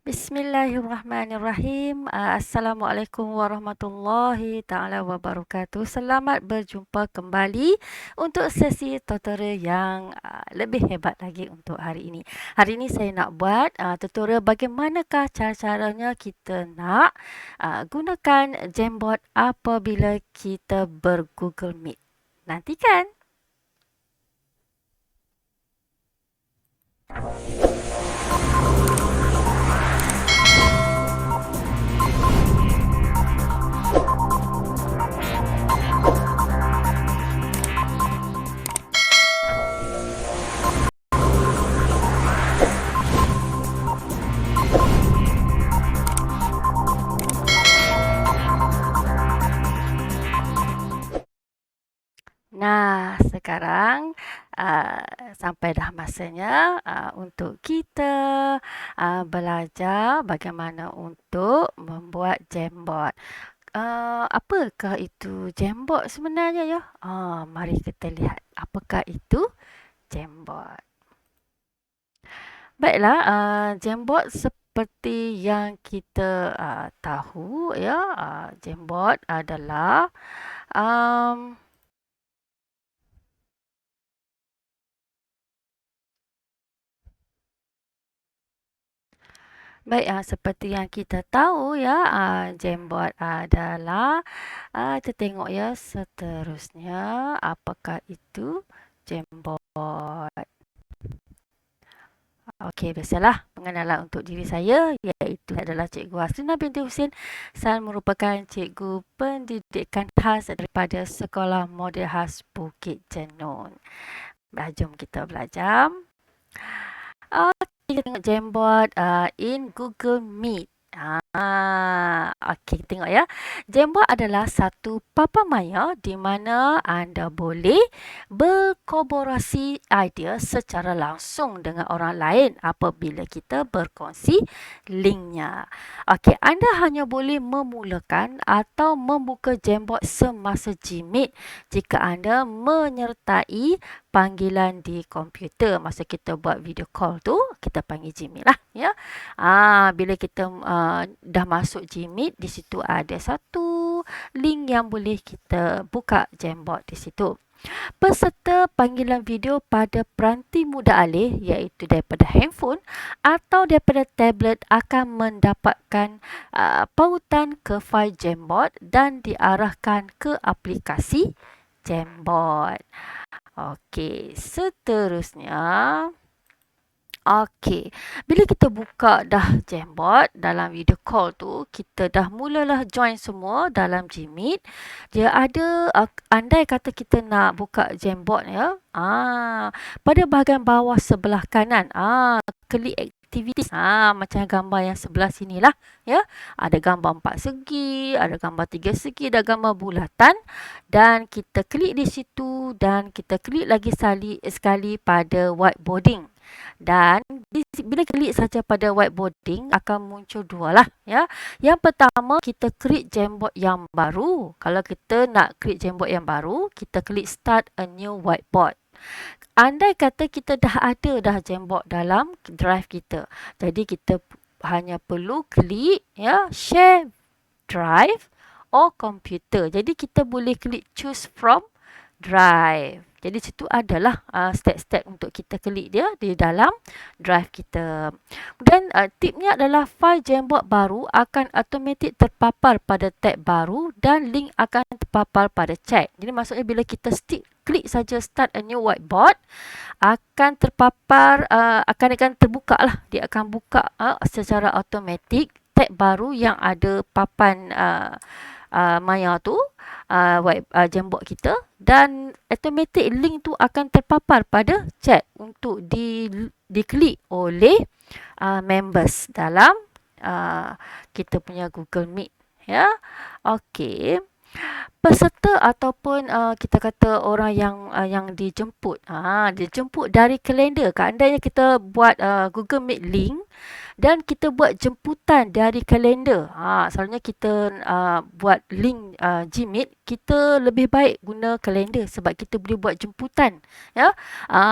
Bismillahirrahmanirrahim. Assalamualaikum warahmatullahi taala wabarakatuh. Selamat berjumpa kembali untuk sesi tutorial yang lebih hebat lagi untuk hari ini. Hari ini saya nak buat tutorial bagaimanakah cara-caranya kita nak gunakan Jamboard apabila kita ber-Google Meet. Nantikan. Nah, sekarang sampai dah masanya untuk kita belajar bagaimana untuk membuat Jamboard. Apakah itu Jamboard sebenarnya ya? Mari kita lihat apakah itu Jamboard. Baiklah, Jamboard seperti yang kita tahu ya, Jamboard adalah um, baik, seperti yang kita tahu ya, Jamboard adalah, kita tengok ya seterusnya, apakah itu Jamboard. Okey, biasalah pengenalan untuk diri saya iaitu adalah Cikgu Hasrina binti Husin. Saya merupakan cikgu pendidikan khas daripada Sekolah Model Khas Bukit Jenun. Jom kita belajar. Kita tengok Jamboard in Google Meet. Okey, tengok ya. Jamboard adalah satu papan maya di mana anda boleh berkolaborasi idea secara langsung dengan orang lain apabila kita berkongsi linknya. Okey, anda hanya boleh memulakan atau membuka Jamboard semasa Gmeet jika anda menyertai panggilan di komputer. Masa kita buat video call tu, kita panggil Gmeet lah ya. Bila kita dah masuk Gmeet, di situ ada satu link yang boleh kita buka Jamboard di situ. Peserta panggilan video pada peranti mudah alih iaitu daripada handphone atau daripada tablet akan mendapatkan pautan ke fail Jamboard dan diarahkan ke aplikasi Jamboard. Okey, seterusnya. Okey, bila kita buka dah Jamboard dalam video call tu, kita dah mulalah join semua dalam Gmeet. Dia ada, andai kata kita nak buka Jamboard ya, pada bahagian bawah sebelah kanan, klik activities, macam gambar yang sebelah sini lah ya. Ada gambar 4 segi, ada gambar 3 segi, ada gambar bulatan dan kita klik di situ dan kita klik lagi sekali pada whiteboarding. Dan bila klik saja pada whiteboarding akan muncul dua lah ya. Yang pertama kita create Jamboard yang baru. Kalau kita nak create Jamboard yang baru, kita klik start a new whiteboard. Andai kata kita dah ada dah Jamboard dalam drive kita. Jadi kita hanya perlu klik ya share drive or computer. Jadi kita boleh klik choose from drive. Jadi situ adalah step-step untuk kita klik dia di dalam drive kita. Dan tipnya adalah file Jamboard baru akan automatik terpapar pada tab baru dan link akan terpapar pada chat. Jadi maksudnya bila kita klik saja start a new whiteboard akan terpapar, akan terbuka lah. Dia akan buka secara automatik tab baru yang ada papan maya tu, Jamboard kita dan automatic link tu akan terpapar pada chat untuk diklik oleh members dalam kita punya Google Meet ya. Okey. Peserta ataupun kita kata orang yang dijemput dari kalender. Andainya kita buat Google Meet link dan kita buat jemputan dari kalender. Selalunya kita buat link Gmeet, kita lebih baik guna kalender sebab kita boleh buat jemputan ya.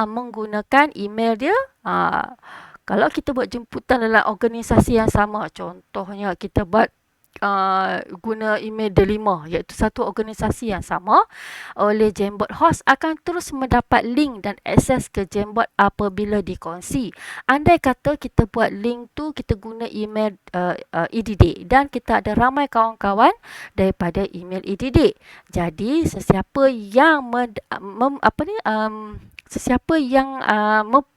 Menggunakan email dia. Kalau kita buat jemputan dalam organisasi yang sama, contohnya kita buat guna email delima, iaitu satu organisasi yang sama, oleh Jamboard host akan terus mendapat link dan akses ke Jamboard apabila dikongsi. Andai kata kita buat link tu, kita guna email EDD dan kita ada ramai kawan-kawan daripada email EDD. Jadi sesiapa yang sesiapa yang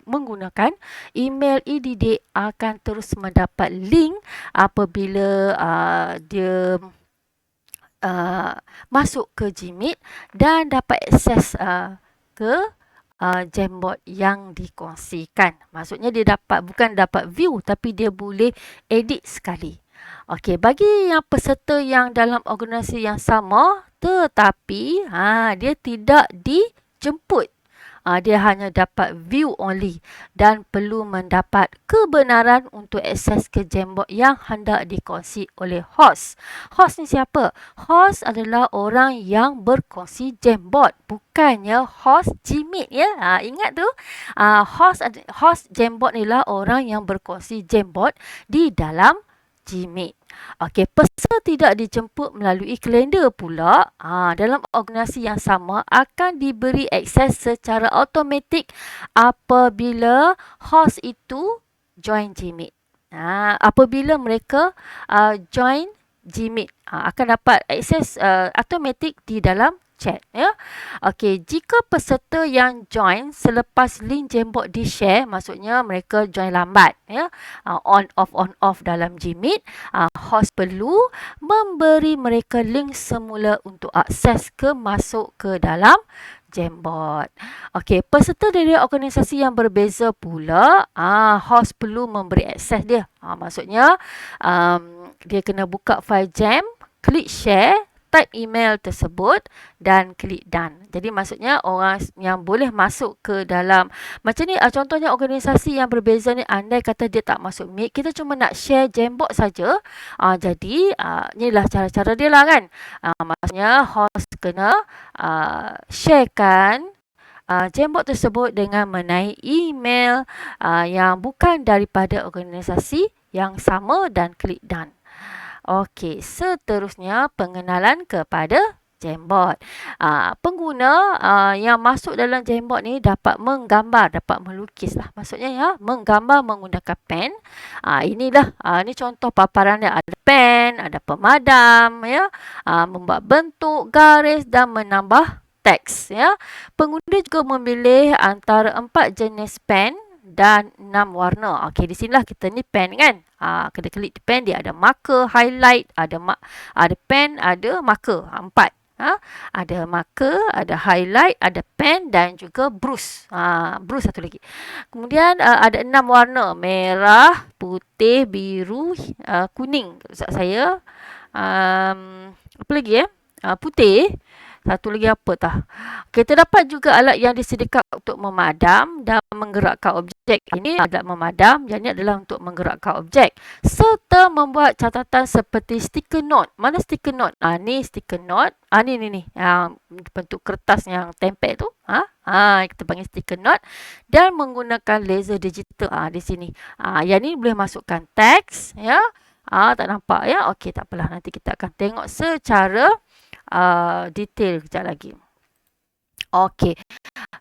menggunakan email EDD akan terus mendapat link apabila dia masuk ke Gmeet dan dapat akses ke Jamboard yang dikongsikan. Maksudnya dia bukan dapat view, tapi dia boleh edit sekali. Okey, bagi yang peserta yang dalam organisasi yang sama tetapi dia tidak dijemput, dia hanya dapat view only dan perlu mendapat kebenaran untuk akses ke Jamboard yang hendak dikongsi oleh host. Host ni siapa? Host adalah orang yang berkongsi Jamboard, bukannya host Gmeet ya. Ingat tu. Host Jamboard ni lah orang yang berkongsi Jamboard di dalam Gmeet. Okey, peserta tidak dijemput melalui kalender pula, dalam organisasi yang sama akan diberi akses secara automatik apabila host itu join Gmeet. Apabila mereka join Gmeet, akan dapat akses automatik di dalam chat ya. Okey, jika peserta yang join selepas link Jamboard di-share, maksudnya mereka join lambat ya, on off dalam Gmeet, host perlu memberi mereka link semula untuk akses masuk ke dalam Jamboard. Okey, peserta dari organisasi yang berbeza pula, host perlu memberi akses dia. Maksudnya dia kena buka file Jam, klik share, type email tersebut dan klik done. Jadi maksudnya orang yang boleh masuk ke dalam, macam ni contohnya organisasi yang berbeza ni, andai kata dia tak masuk Meet, kita cuma nak share Jamboard saja. Jadi inilah cara-cara dia lah kan. Maksudnya host kena sharekan Jamboard tersebut dengan menaik email yang bukan daripada organisasi yang sama dan klik done. Okey, seterusnya pengenalan kepada Jamboard. Pengguna yang masuk dalam Jamboard ni dapat menggambar, dapat melukis lah. Maksudnya ya, menggambar menggunakan pen. Inilah, ini contoh paparan dia. Ada pen, ada pemadam, ya, membuat bentuk, garis dan menambah teks. Ya. Pengguna juga memilih antara 4 jenis pen dan 6 warna. Okey, di sinilah kita ni pen kan. Kena klik pen, dia ada marker, highlight, ada pen, ada marker. 4. Ada marker, ada highlight, ada pen dan juga brush. Brush satu lagi. Kemudian ada 6 warna. Merah, putih, biru, kuning. Ustaz saya. Apa lagi ya? Putih. Satu lagi apa tah? Okay, terdapat juga alat yang disediakan untuk memadam dan menggerakkan objek. Ini alat memadam, yang ini adalah untuk menggerakkan objek. Serta membuat catatan seperti sticker note. Mana sticker note? Ni sticker note. Ni. Yang bentuk kertas yang tempel tu. Kita panggil sticker note. Dan menggunakan laser digital di sini. Yang ni boleh masukkan teks. Ya. Tak nampak ya? Okey, tak apalah. Nanti kita akan tengok secara detail kejap lagi. Okey,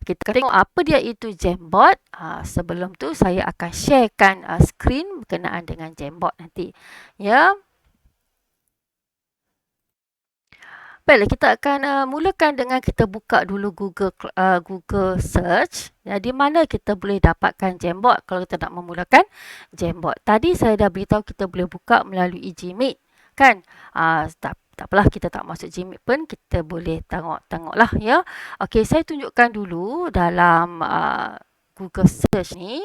kita akan tengok apa dia itu Jamboard. Sebelum tu saya akan sharekan skrin berkenaan dengan Jamboard nanti. Ya. Baiklah, kita akan mulakan dengan kita buka dulu Google Search. Di mana kita boleh dapatkan Jamboard kalau kita nak memulakan Jamboard. Tadi saya dah beritahu kita boleh buka melalui Gmeet. Kan? Tak apalah, kita tak masuk Gmeet pun kita boleh tengok-tengoklah ya. Okey, saya tunjukkan dulu dalam Google Search ni.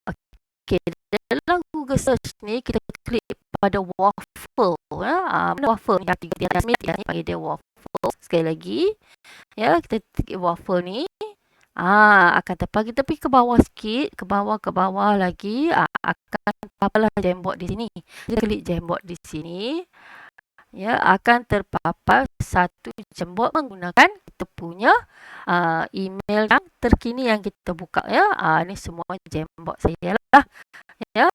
Okey, dalam Google Search ni kita klik pada waffle ya. Waffle yang tiga di atas ni panggil dia waffle. Sekali lagi ya, kita klik waffle ni. Akan tepat, kita pergi ke bawah sikit, ke bawah lagi, akan terpaparlah Jamboard di sini. Kita klik Jamboard di sini. Ya, akan terpapar satu jembot menggunakan kita punya email yang terkini yang kita buka ya. Ini semua jembot saya lah ya.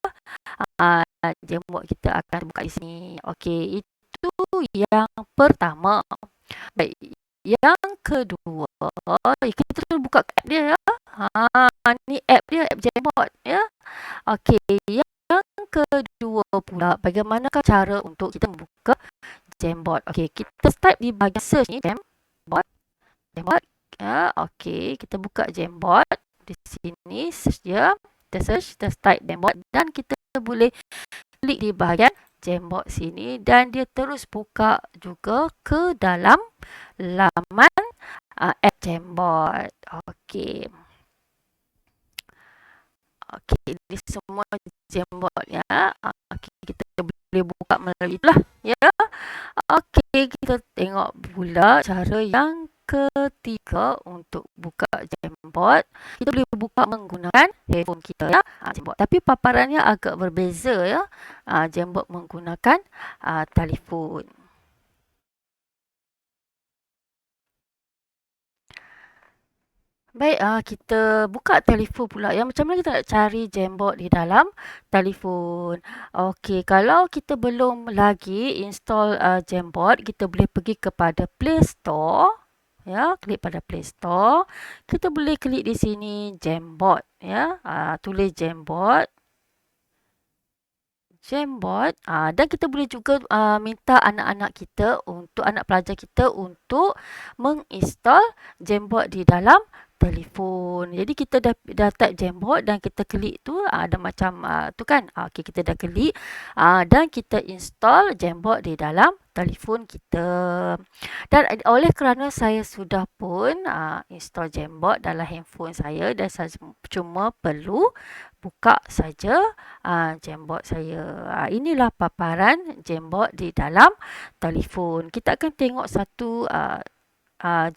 Jembot kita akan buka di sini. Okey, itu yang pertama. Baik, yang kedua, kita terus buka app dia ya. Ni app dia, app Jembot ya. Okey, yang kedua pula, bagaimanakah cara untuk kita membuka Jembot? Okey, kita type di bahagian search ni, Jembot. Jembot. Ya, okey, kita buka Jembot. Di sini search dia. Kita search, kita type Jembot dan kita boleh klik di bahagian Jembot sini dan dia terus buka juga ke dalam laman app Jembot. Okey. Okey, ini semua Jembot ya. Okey, kita boleh buka melalui itulah ya. Okey, kita tengok pula cara yang ketiga untuk buka Jembot. Kita boleh buka menggunakan handphone kita ya. Jembot. Tapi paparannya agak berbeza ya. Jembot menggunakan telefon. Baik, kita buka telefon pula ya. Macam mana kita nak cari Jembot di dalam telefon? Okey, kalau kita belum lagi install Jembot, kita boleh pergi kepada Play Store. Ya, klik pada Play Store. Kita boleh klik di sini Jembot ya. Tulis Jembot. Jembot. Dan kita boleh juga minta anak-anak kita untuk anak pelajar kita untuk menginstal Jembot di dalam telefon. Jadi kita dah type Jembot dan kita klik tu ada macam tu kan. Okey, kita dah klik dan kita install Jembot di dalam telefon kita. Dan oleh kerana saya sudah pun install Jembot dalam handphone saya dan saya cuma perlu buka saja Jembot saya. Inilah paparan Jembot di dalam telefon. Kita akan tengok satu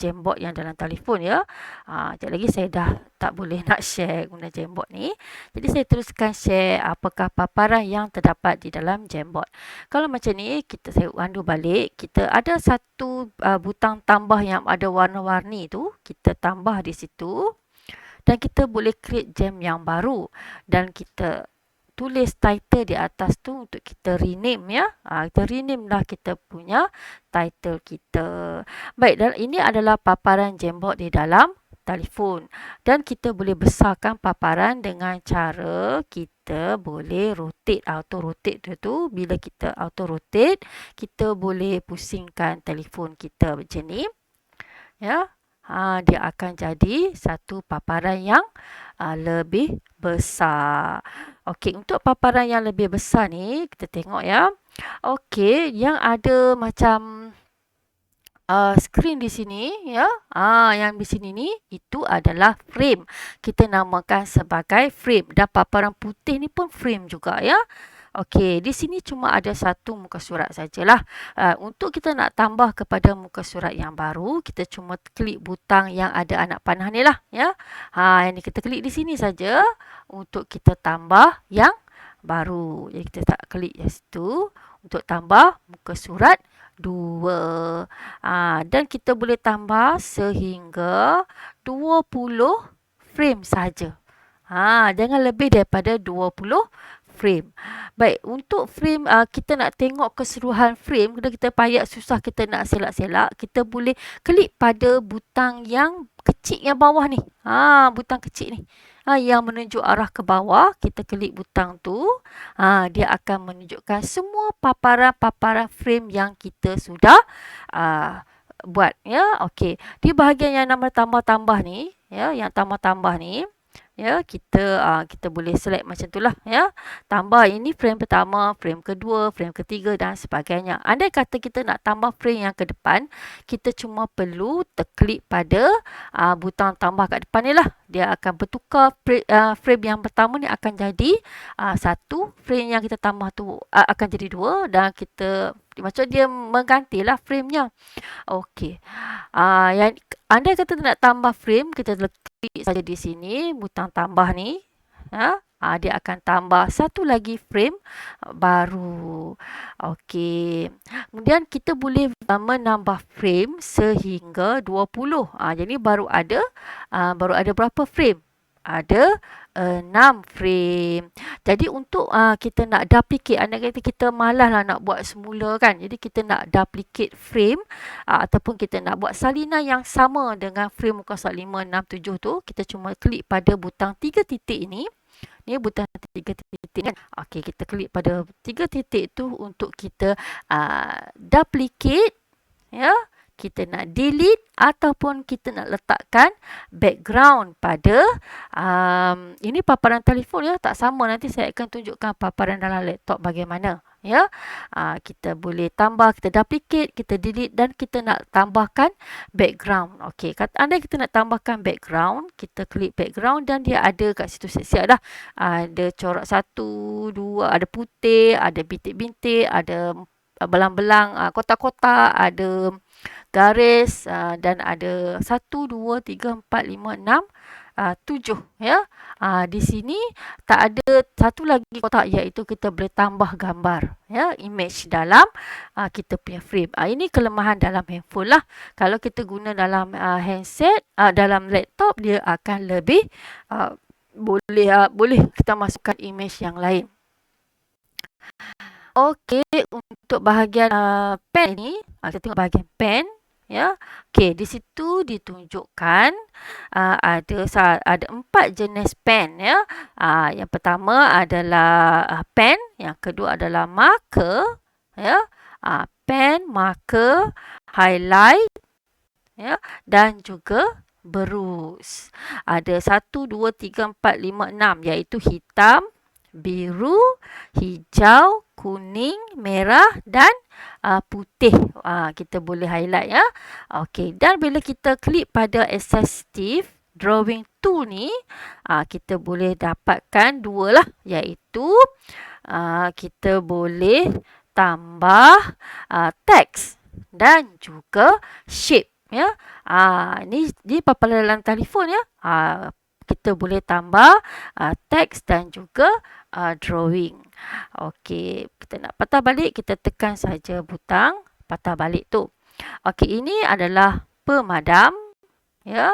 Jembot yang dalam telefon ya. Sekejap lagi saya dah tak boleh nak share guna Jembot ni. Jadi saya teruskan share apakah paparan yang terdapat di dalam Jembot. Kalau macam ni, saya undo balik. Kita ada satu butang tambah yang ada warna-warni tu. Kita tambah di situ. Dan kita boleh create jam yang baru. Dan kita tulis title di atas tu untuk kita rename ya. Kita rename lah kita punya title kita. Baik, dan ini adalah paparan Jembot di dalam telefon. Dan kita boleh besarkan paparan dengan cara kita boleh rotate, auto rotate tu. Bila kita auto rotate, kita boleh pusingkan telefon kita macam ni. Ya. Dia akan jadi satu paparan yang lebih besar. Okey, untuk paparan yang lebih besar ni, kita tengok ya. Okey, yang ada macam skrin di sini ya. Yang di sini ni itu adalah frame. Kita namakan sebagai frame dan paparan putih ni pun frame juga ya. Okey, di sini cuma ada satu muka surat sajalah. Untuk kita nak tambah kepada muka surat yang baru, kita cuma klik butang yang ada anak panah ni lah ya. Ini kita klik di sini saja untuk kita tambah yang baru. Jadi kita tak klik di situ untuk tambah muka surat 2. Dan kita boleh tambah sehingga 20 frame saja. Jangan lebih daripada 20 frame. Baik, untuk frame kita nak tengok keseluruhan frame, kalau kita payah susah kita nak selak-selak, kita boleh klik pada butang yang kecil yang bawah ni. Butang kecil ni. Yang menunjuk arah ke bawah, kita klik butang tu. Dia akan menunjukkan semua paparan-paparan frame yang kita sudah buat ya. Okey, di bahagian yang nama tambah-tambah ni ya, yang tambah-tambah ni ya, kita boleh select macam itulah ya. Tambah ini frame pertama, frame kedua, frame ketiga dan sebagainya. Andai kata kita nak tambah frame yang ke depan, kita cuma perlu terklik pada butang tambah kat depan ni lah. Dia akan bertukar frame yang pertama ni akan jadi satu, frame yang kita tambah tu akan jadi dua dan kita macam dia menggantilah frame-nya. Okey. Yang andai kata nak tambah frame, kita klik saja di sini butang tambah ni. dia akan tambah satu lagi frame baru. Okey. Kemudian kita boleh menambah frame sehingga 20. Jadi baru ada berapa frame? Ada 6 frame. Jadi untuk kita nak duplicate, anda kata kita malas lah nak buat semula kan. Jadi kita nak duplicate frame ataupun kita nak buat salinan yang sama dengan frame muka surat 5, 6, 7 tu, kita cuma klik pada butang 3 titik ini. Ni butang 3 titik kan. Okey, kita klik pada 3 titik tu untuk kita duplicate, ya. Kita nak delete ataupun kita nak letakkan background pada ini paparan telefon, ya, tak sama. Nanti saya akan tunjukkan paparan dalam laptop bagaimana, ya. Kita boleh tambah, kita duplicate, kita delete dan kita nak tambahkan background. Okey, andai kita nak tambahkan background, kita klik background dan dia ada kat situ siap-siap dah. Ada corak 1, 2, ada putih, ada bintik-bintik, ada belang-belang, kotak-kotak, ada garis, dan ada 1, 2, 3, 4, 5, 6, 7, ya. Di sini tak ada satu lagi kotak, iaitu kita boleh tambah gambar, ya, image dalam kita punya frame. Ini kelemahan dalam handphone lah. Kalau kita guna dalam handset, dalam laptop, dia akan lebih boleh kita masukkan image yang lain. Okey, untuk bahagian pen ni, kita tengok bahagian pen, ya. Okey, di situ ditunjukkan ada 4 jenis pen, ya. Yang pertama adalah pen, yang kedua adalah marker, ya. Pen, marker, highlight, ya, dan juga berus. Ada 1, 2, 3, 4, 5, 6, iaitu hitam, biru, hijau, kuning, merah dan putih. Kita boleh highlight, ya. Okey, dan bila kita klik pada assistive drawing tool ni, kita boleh dapatkan dua lah, iaitu kita boleh tambah teks dan juga shape, ya. Ni paparan dalam telefon, ya. Kita boleh tambah teks dan juga drawing. Okey, kita nak patah balik, kita tekan saja butang patah balik tu. Okey, ini adalah pemadam, ya.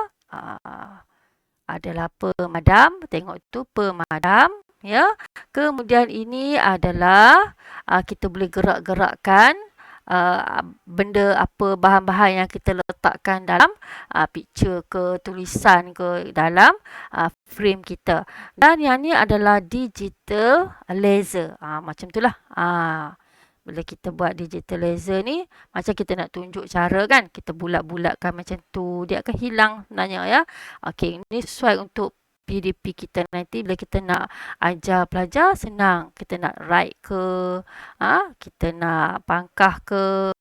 Adalah pemadam, tengok tu pemadam, ya. Kemudian ini adalah kita boleh gerak-gerakkan benda apa, bahan-bahan yang kita letakkan dalam picture ke tulisan ke dalam frame kita. Dan yang ni adalah digital laser. Macam itulah. Bila kita buat digital laser ni, macam kita nak tunjuk cara kan, kita bulat-bulatkan macam tu, dia akan hilang sebenarnya, ya. Okey, ini sesuai untuk PDP kita nanti bila kita nak ajar pelajar, senang. Kita nak right ke, kita nak pangkah ke,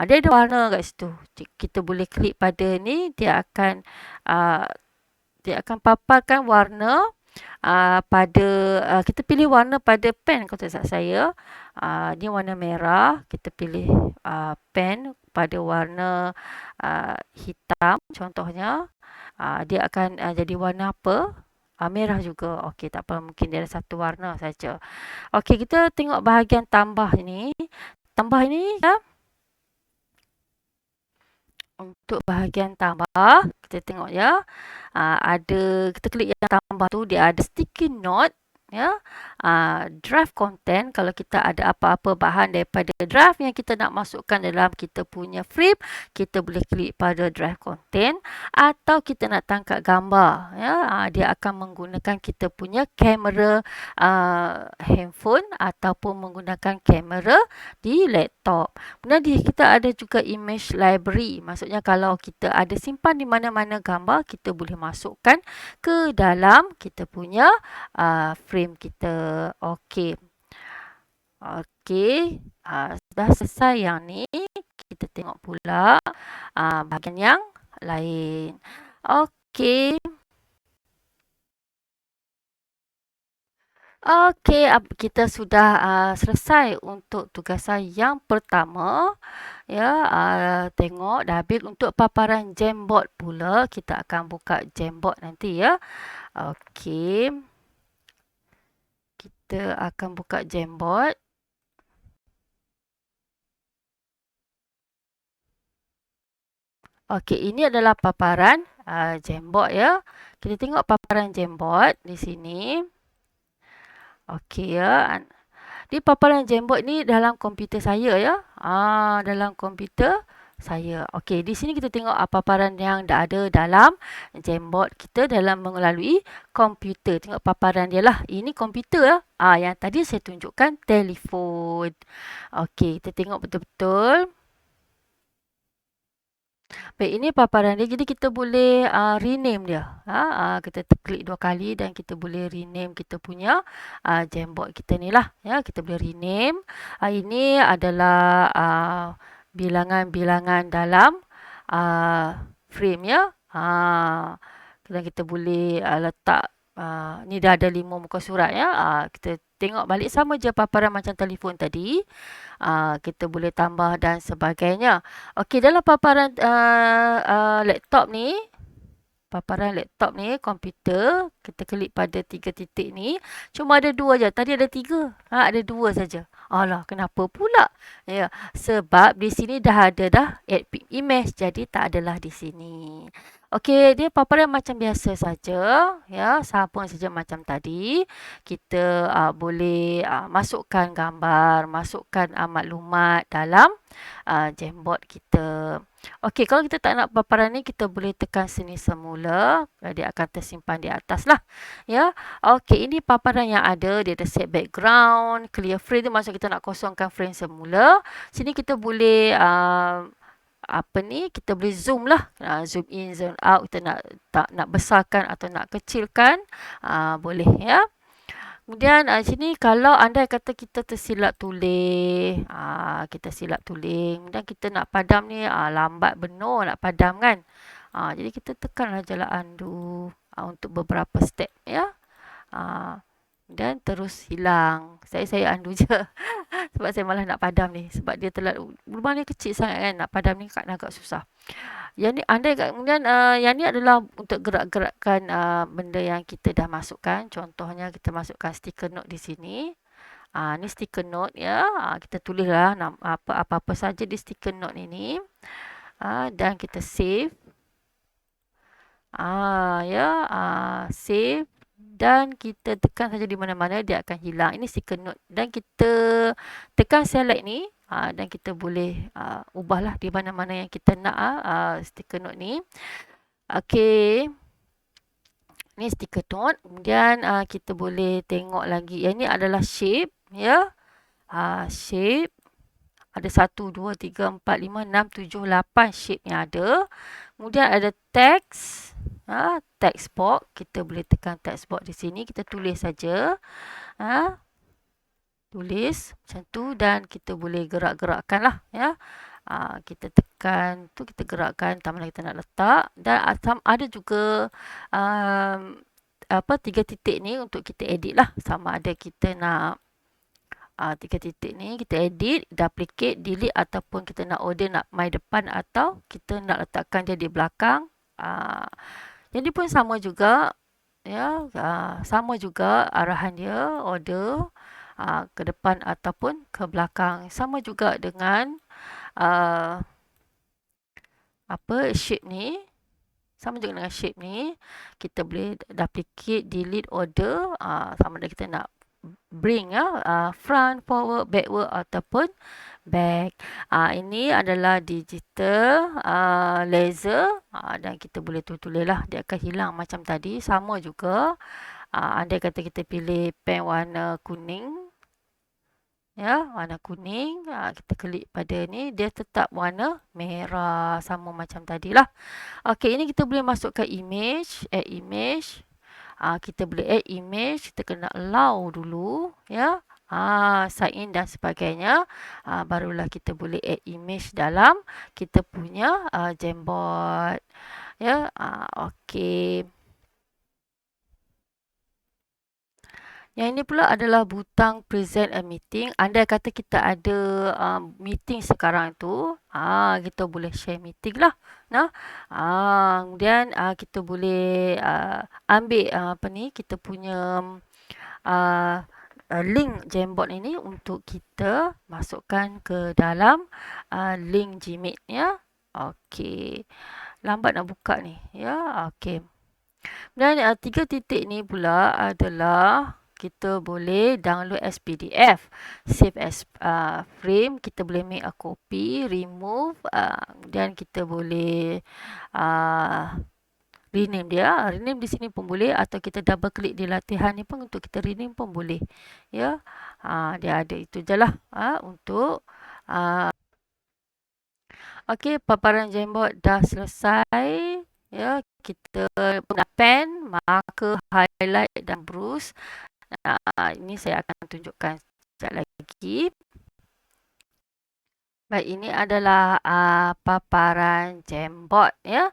dia ada warna kat situ. Kita boleh klik pada ni, dia akan paparkan warna pada kita pilih warna pada pen kalau tak saya. Ni warna merah, kita pilih pen pada warna hitam contohnya. Dia akan jadi warna apa? Merah juga. Okey, tak apa, mungkin dia ada satu warna saja. Okey, kita tengok bahagian tambah ni. Tambah ini, ya. Untuk bahagian tambah, kita tengok, ya. Kita klik yang tambah tu, dia ada sticky note, ya. Draft content, kalau kita ada apa-apa bahan daripada draft yang kita nak masukkan dalam kita punya frame, kita boleh klik pada draft content. Atau kita nak tangkap gambar, ya. Dia akan menggunakan kita punya kamera handphone ataupun menggunakan kamera di laptop. Kemudian kita ada juga image library. Maksudnya kalau kita ada simpan di mana-mana gambar, kita boleh masukkan ke dalam kita punya frame kita. Okey. Okey. Dah selesai yang ni. Kita tengok pula bahagian yang lain. Okey. Okey, kita sudah selesai untuk tugasan yang pertama. Ya, tengok dah habis. Untuk paparan Jamboard pula, kita akan buka Jamboard nanti, ya. Okey. Kita akan buka Jamboard. Okey, ini adalah paparan Jamboard ya. Kita tengok paparan Jamboard di sini. Okey ya. Di paparan Jamboard ni dalam komputer saya ya. Dalam komputer saya. Okey, di sini kita tengok paparan yang dah ada dalam Jamboard kita dalam melalui komputer. Tengok paparan dia lah. Ini komputer ya. Yang tadi saya tunjukkan telefon. Okey, kita tengok betul-betul. Baik, ini paparan dia. Jadi kita boleh rename dia. Kita klik 2 kali dan kita boleh rename kita punya Jamboard kita ni lah. Ya, kita boleh rename. Ini adalah bilangan-bilangan dalam frame ya. Dan kita boleh letak ni dah ada 5 muka surat ya. Kita tengok balik sama je paparan macam telefon tadi. Kita boleh tambah dan sebagainya. Okey, dalam paparan laptop ni, komputer, kita klik pada 3 titik ni, cuma ada 2 je. Tadi ada 3, ada 2 saja. Alah, kenapa pula? Ya, sebab di sini dah ada dah add image, jadi tak adalah di sini. Okey, dia paparan macam biasa saja, ya, sama saja macam tadi. Kita boleh masukkan gambar, masukkan maklumat dalam Jamboard kita. Okey, kalau kita tak nak paparan ni, kita boleh tekan sini semula. Dia akan tersimpan di atas lah. Ya. Okey, ini paparan yang ada. Dia ada set background, clear frame tu maksud kita nak kosongkan frame semula. Sini kita boleh kita boleh zoom lah, zoom in, zoom out, kita nak besarkan atau nak kecilkan, boleh ya. Kemudian sini kalau anda kata kita tersilap tulis, kita silap tulis, kemudian kita nak padam ni lambat benar nak padam kan. Jadi kita tekanlah je undo untuk beberapa step ya. Dan terus hilang. Saya undo je. Sebab saya malah nak padam ni. Sebab dia terlalu, rumah ni kecil sangat kan. Nak padam ni agak susah. Yang ni kemudian yang ni adalah untuk gerak-gerakkan benda yang kita dah masukkan. Contohnya kita masukkan stiker note di sini. Ni stiker note ya. Kita tulislah apa-apa saja di stiker note ini. Dan kita save. Save. Dan kita tekan saja di mana-mana, dia akan hilang. Ini stiker note. Dan kita tekan select ni. Dan kita boleh ubahlah di mana-mana yang kita nak stiker note ni. Okey. Ni stiker note. Kemudian kita boleh tengok lagi. Yang ni adalah shape. Ya. Shape. Ada 1, 2, 3, 4, 5, 6, 7, 8 shape yang ada. Kemudian ada text. Text box. Kita boleh tekan text box di sini. Kita tulis saja. Tulis macam tu dan kita boleh gerak-gerakkan lah. Ya. Kita tekan tu, kita gerakkan tak mana kita nak letak. Dan ada juga 3 titik ni untuk kita edit lah. Sama ada kita nak 3 titik ni kita edit, duplicate, delete ataupun kita nak order nak mai depan atau kita nak letakkan dia di belakang. Jadi pun sama juga ya, sama juga arahan dia, order ke depan ataupun ke belakang. Sama juga dengan shape ni. Sama juga dengan shape ni. Kita boleh duplicate, delete, order. Sama ada kita nak bring front, forward, backward ataupun back. Ini adalah digital laser dan kita boleh tulis lah, dia akan hilang macam tadi. Sama juga andai kata kita pilih pen warna kuning ya, warna kuning, kita klik pada ni, dia tetap warna merah sama macam tadilah. Okey, ini kita boleh masukkan image, add image. Kita boleh add image, kita kena allow dulu ya. Sign in dan sebagainya. Barulah kita boleh add image dalam kita punya Jamboard. Ya, okey. Yang ini pula adalah butang present a meeting. Andai kata kita ada meeting sekarang tu, kita boleh share meeting lah. Kemudian kita boleh ambil kita punya link Jamboard ini untuk kita masukkan ke dalam link Gmeet ya. Okey. Lambat nak buka ni ya. Okey. Dan 3 titik ni pula adalah kita boleh download as PDF, save as frame, kita boleh make a copy, remove, dan kita boleh rename dia. Rename di sini pun boleh, atau kita double klik di latihan ni pun untuk kita rename pun boleh. Ya. Dia ada itu je lah untuk okey, paparan Jamboard dah selesai. Ya, kita guna pen, marker, highlight dan brush. Ini saya akan tunjukkan sekejap lagi. Baik, ini adalah paparan Jamboard ya.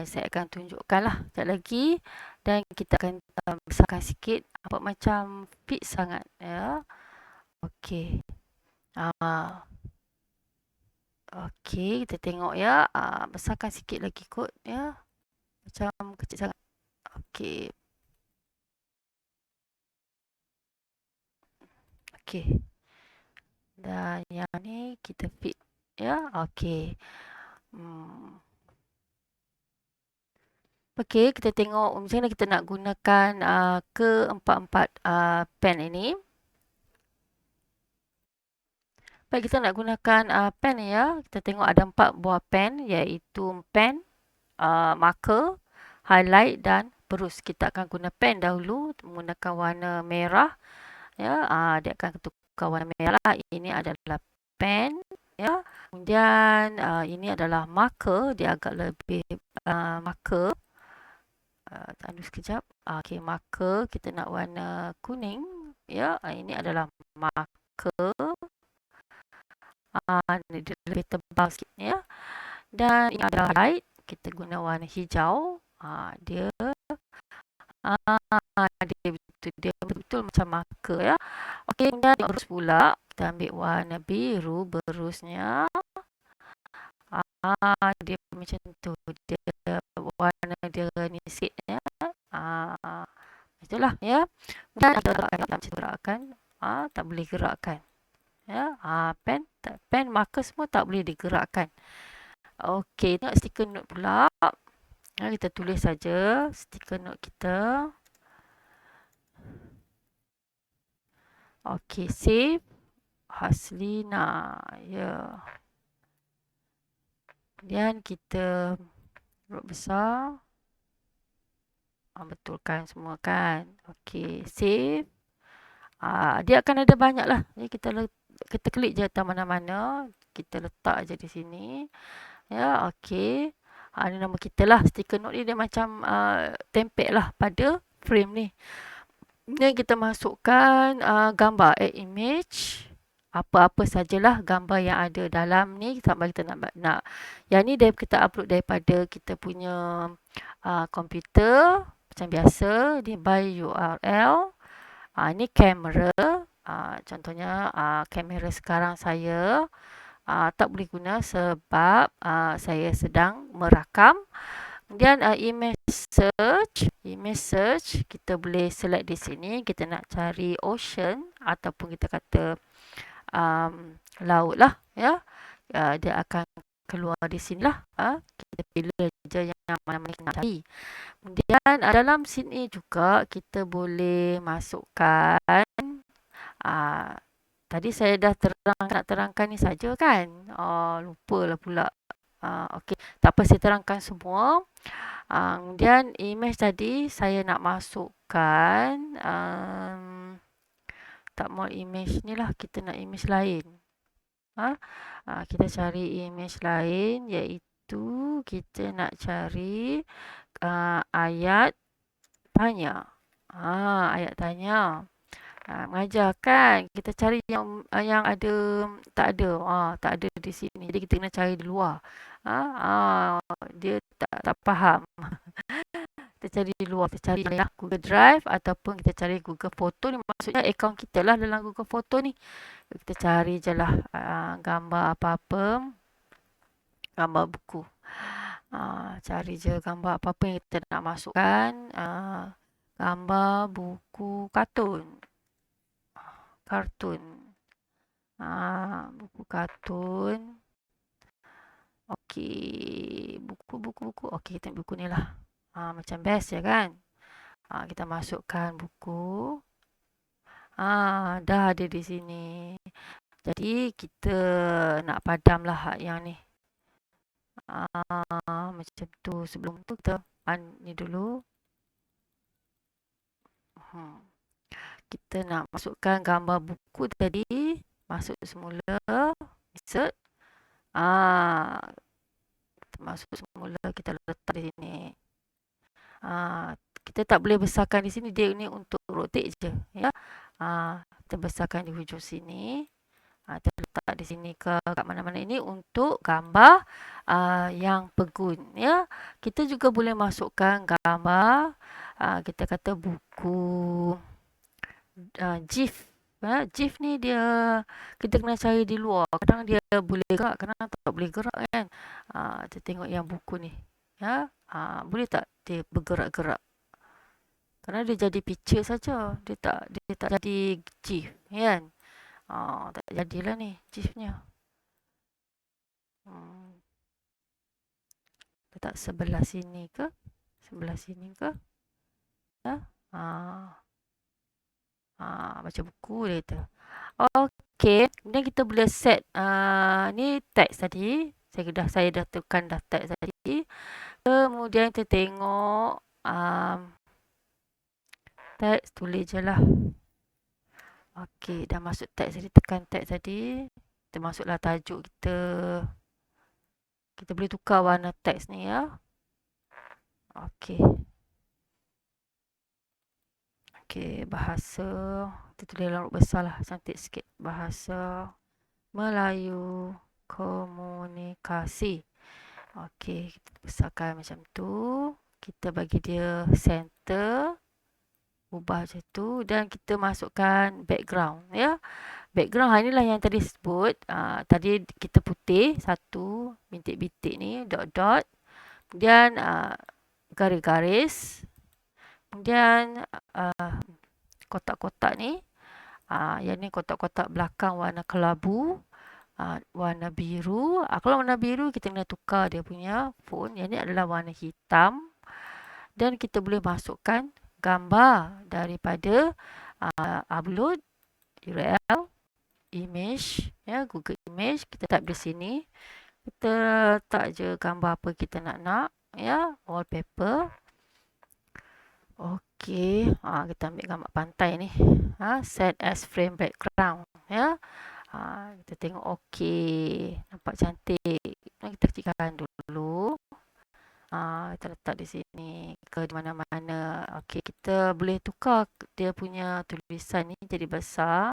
Saya akan tunjukkanlah sekejap lagi, dan kita akan besarkan sikit, nampak macam fit sangat ya. Okey. Okey, kita tengok ya. Besarkan sikit lagi kot ya. Macam kecil sangat. Okey. Okey. Dan yang ni kita fit ya. Okey. Okey, kita tengok macam mana kita nak gunakan keempat-empat pen ini. Baik, kita nak gunakan pen ni ya. Kita tengok ada 4 buah pen, iaitu pen, marker, highlight dan brush. Kita akan guna pen dahulu menggunakan warna merah. Ya, dia akan tukar warna merah lah. Ini adalah pen ya. Kemudian ini adalah marker, dia agak lebih marker. Tunggu sekejap. Okey, marker kita nak warna kuning ya. Ini adalah marker. Dia lebih tebal sikit ya. Dan ini adalah highlight, kita guna warna hijau. Dia betul-betul macam marker ya. Okey, kemudian brush pula, kita ambil warna biru berusnya. Dia macam tu, dia warna dia ni sikit ya. Itulah ya. Dan ada gerakkan, tak boleh gerakkan ya. Pen marker semua tak boleh digerakkan. Okey, tengok stiker note pula. Kita tulis saja stiker note kita. Okey, save Haslina ya. Kemudian kita huruf besar. Betulkan semua kan. Okey, save. Dia akan ada banyak lah. Kita klik je atas mana-mana. Kita letak je di sini. Ya, okey. Ini nama kita lah. Stiker note ni dia macam tempel lah pada frame ni. Dan kita masukkan gambar, add image. Apa-apa sajalah gambar yang ada dalam ni sampai kita nak. Yang ni kita upload daripada kita punya komputer. Macam biasa. Ni by URL. Ini kamera. Contohnya kamera sekarang saya tak boleh guna sebab saya sedang merakam. Kemudian image search kita boleh select di sini. Kita nak cari ocean ataupun kita kata laut lah ya. Dia akan keluar di sini lah. Kita pilih je yang mana-mana kita nak cari. Kemudian dalam sini juga kita boleh masukkan tadi saya dah nak terangkan ni saja kan. Lupalah pula. Okey, tak apa, saya terangkan semua. Kemudian image tadi saya nak masukkan tak mau image ni lah, kita nak image lain. Kita cari image lain, iaitu kita nak cari ayat tanya. Ayat tanya. Mengajar kan, kita cari yang ada tak ada di sini. Jadi kita kena cari di luar. Dia tak faham. Kita cari di luar, kita cari Google Drive ataupun kita cari Google Photo ni, maksudnya akaun kita lah dalam Google Photo ni. Kita cari je lah gambar apa-apa, gambar buku. Cari je gambar apa-apa yang kita nak masukkan. Gambar buku kartun. Kartun. Buku kartun. Okey, buku. Okey, kita ambil buku ni lah. Macam best je kan? Kita masukkan buku. Dah ada di sini. Jadi, kita nak padamlah hak yang ni. Macam tu. Sebelum tu, kita ni dulu. Kita nak masukkan gambar buku tadi. Masuk semula. Insert. Kita masuk semula. Kita letak di sini. Kita tak boleh besarkan di sini. Dia ni untuk rotate je. Ya. Kita besarkan di hujung sini. Kita letak di sini ke kat mana-mana. Ini untuk gambar yang pegun. Ya. Kita juga boleh masukkan gambar. Kita kata buku GIF. GIF ni dia kita kena cari di luar. Kadang dia boleh gerak, kadang tak boleh gerak kan. Kita tengok yang buku ni. Ya. Boleh tak dia bergerak-gerak? Kerana dia jadi picture saja. Dia tak jadi GIF kan. Tak jadilah ni GIF-nya. Letak sebelah sini ke? Sebelah sini ke? Ya. Baca buku dia kata. Okey. Kemudian kita boleh set ni teks tadi. Saya dah tekan dah teks tadi. Kemudian kita tengok teks, tulis je lah. Okey, dah masuk teks tadi. Tekan teks tadi. Kita masuklah tajuk kita. Kita boleh tukar warna teks ni ya. Okey. Okey, bahasa. Kita tulis dalam huruf besar lah. Cantik sikit. Bahasa Melayu komunikasi. Okey, kita besarkan macam tu. Kita bagi dia center. Ubah macam tu. Dan kita masukkan background. Ya. Background inilah yang tadi sebut. Tadi kita putih. Satu bintik-bintik ni. Dot-dot. Kemudian garis-garis. Kemudian kotak-kotak ni. Yang ni kotak-kotak belakang warna kelabu. Warna biru. Kalau warna biru kita kena tukar dia punya font. Yang ni adalah warna hitam. Dan kita boleh masukkan gambar daripada upload URL image ya, Google Image. Kita type di sini. Kita letak je gambar apa kita nak ya, wallpaper. Okey, kita ambil gambar pantai ni. Set as frame background ya. Kita tengok okey, nampak cantik. Kita kecilkan dulu. Kita letak di sini ke di mana-mana. Okey, kita boleh tukar dia punya tulisan ni jadi besar.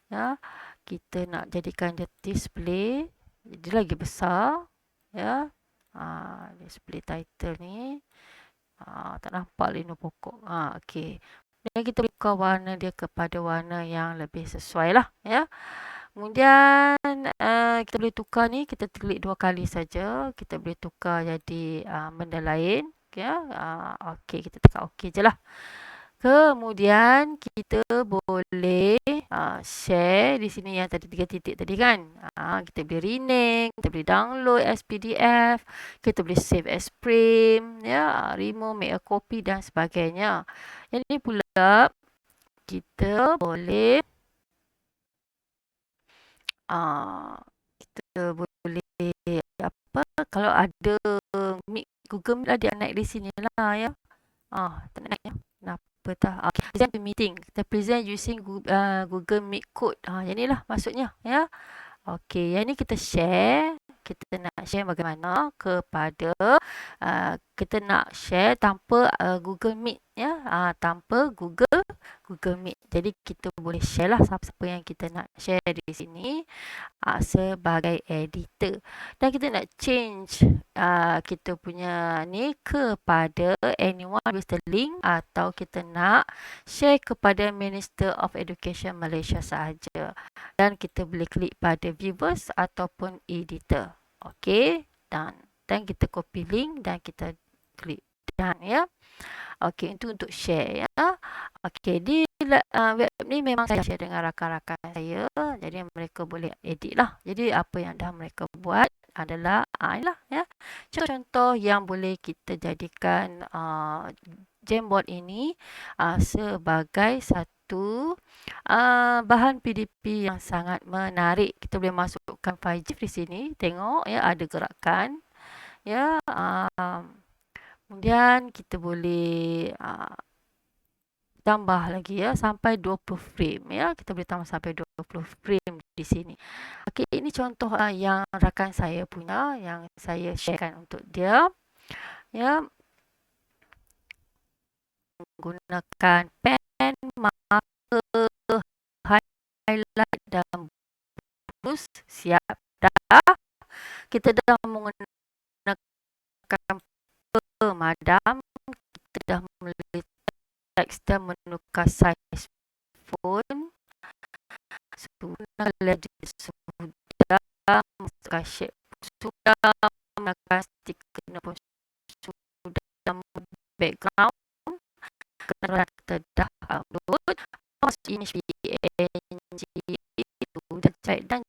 Ya. Kita nak jadikan dia display. Dia lagi besar. Ya. Display title ni. Tak nampak linu pokok. Okey. Dan kita tukar warna dia kepada warna yang lebih sesuai lah. Ya. Kemudian kita boleh tukar ni. Kita klik 2 kali saja. Kita boleh tukar jadi benda lain. Ya. Okey. Kita tekan okey je lah. Kemudian kita boleh share di sini yang tadi 3 titik tadi kan. Kita boleh rename, kita boleh download as PDF, kita boleh save as frame, ya, remove, make a copy dan sebagainya. Yang ni pula kita boleh apa, kalau ada Google Meet lah dia naik di sini lah ya. Tak naik ya. Kenapa tak? Present meeting. Kita present using Google Meet code. Yang ni lah maksudnya ya. Okey, yang ni kita share. Kita nak share bagaimana kepada kita nak share tanpa Google Meet ya. Tanpa Google Meet. Jadi kita boleh share lah siapa-siapa yang kita nak share di sini sebagai editor. Dan kita nak change kita punya ni kepada anyone with the link, atau kita nak share kepada Minister of Education Malaysia sahaja. Dan kita boleh klik pada viewers ataupun editor. Okey, dan kita copy link dan kita klik dan ya. Okey, itu untuk share ya. Okey, di web ni memang saya share dengan rakan-rakan saya. Jadi mereka boleh edit lah. Jadi apa yang dah mereka buat adalah inilah ya. Contoh-contoh yang boleh kita jadikan Jamboard ini sebagai satu bahan PDP yang sangat menarik. Kita boleh masukkan file GIF di sini. Tengok ya, ada gerakan ya. Kemudian kita boleh tambah lagi ya sampai 20 frame ya. Kita boleh tambah sampai 20 frame di sini. Okey, ini contoh yang rakan saya punya yang saya sharekan untuk dia. Ya, menggunakan pen, marker, highlight dan brush. Siap dah. Kita dah menggunakan pemadam. Kita dah menulis teks dan menukar saiz font. Sudah legend sudah, masukkan shape sudah, menggunakan stiker pun sudah, background kerana kita dah upload. Post image PNG itu dah cari dan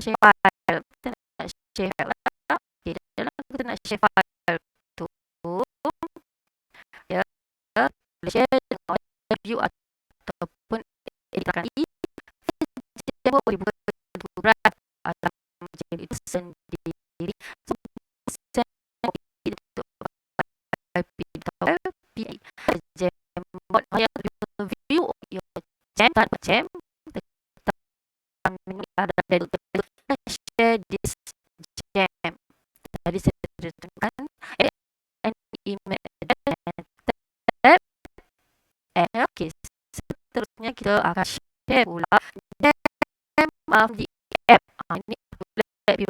share file. Kita nak share file lah. Okay, dalam kita nak share file tu ya, boleh share dengan view ataupun editkan. Dia boleh buka drive atau menjadi itu sendiri. Jamboard yang review your jam tanpa jam. Share this jam. Tadi saya tunjukkan and email address. Okay, seterusnya kita akan share pula jam di app. Ini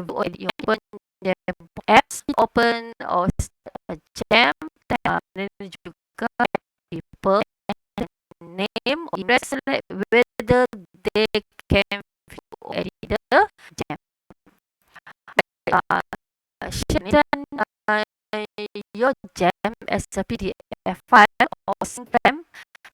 boleh open jam apps, open or jam dan juga people and name or select whether they can view or edit the jam. Share your jam as a PDF file or SIMFM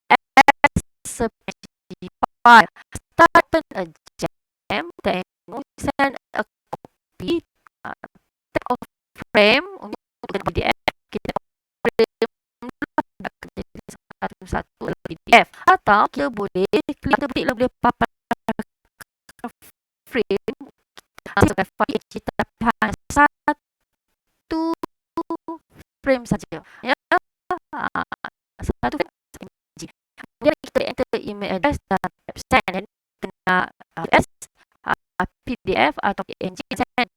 as a PNG file. Start a jam, then send a copy of frame untuk PDF. Kita satu PDF atau kita boleh klik boleh papan frame masukkan file kita hanya satu frame saja ya, satu frame. Kemudian kita enter email address dan send kena PDF atau PNG send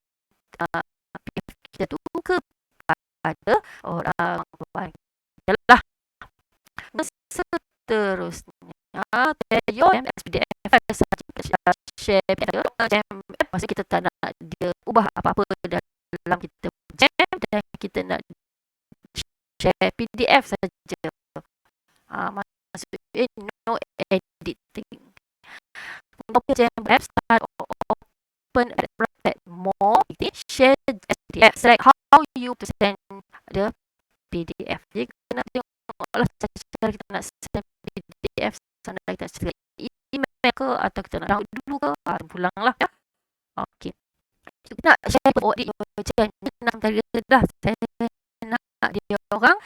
PDF kita tu kepada orang tuan kita lah. Seterusnya your PDF saja share jam masa kita tak nak dia ubah apa-apa dalam kita jam dan kita nak share PDF saja. Maksudnya no editing. Untuk jam website open bracket more, share PDF. Select how you to send the PDF. Jadi kita nak tengoklah cara kita nak send PDF, sana kita select email ke atau kita nak download dulu ke, pulang lah ya. Okey. So, kita nak share audit macam enam tadi dah. Saya nak dia orang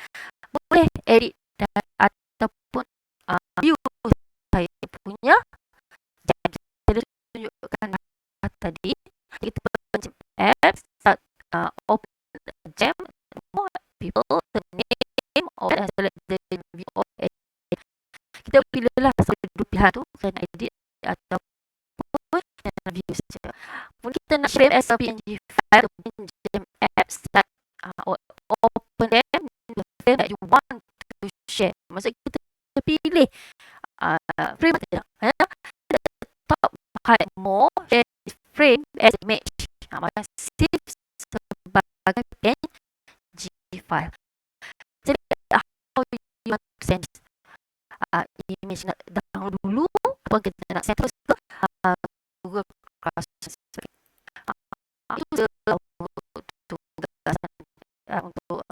boleh edit dan ataupun view saya punya jam. Saya tunjukkan tadi kita pencet apps, start open jam, people, the name or select the view or edit. Kita pilihlah satu dua pilihan tu, saya nak edit ataupun saya nak view saja. Mungkin kita nak share as a PNG file, jam apps, start open them, the file that you want to share. Maksud kita pilih frame saja. Top hide more, share frame as image. Maka save sebagai PNG file. Jadi how you want to send image nak download dulu, apa kita nak send terus ke Google Classroom. Itu tugasan untuk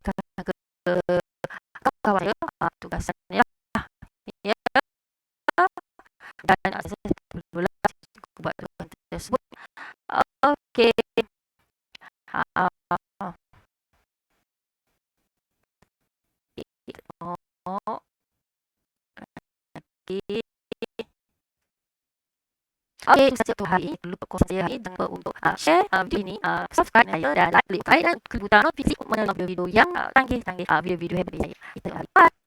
sampaikan ke kawan saya tugasannya lah. Ya, dan saya perlulah buat tugas tersebut. Okey. Ah, oh, okey. Okey, itu saja untuk hari ini. Lupa kongsi saya hari ini. Jangan lupa untuk share video ini, subscribe saya dan like, dan klik butang notifikasi untuk menerima video-video yang canggih-canggih, video-video hebat dari saya. Kita bye.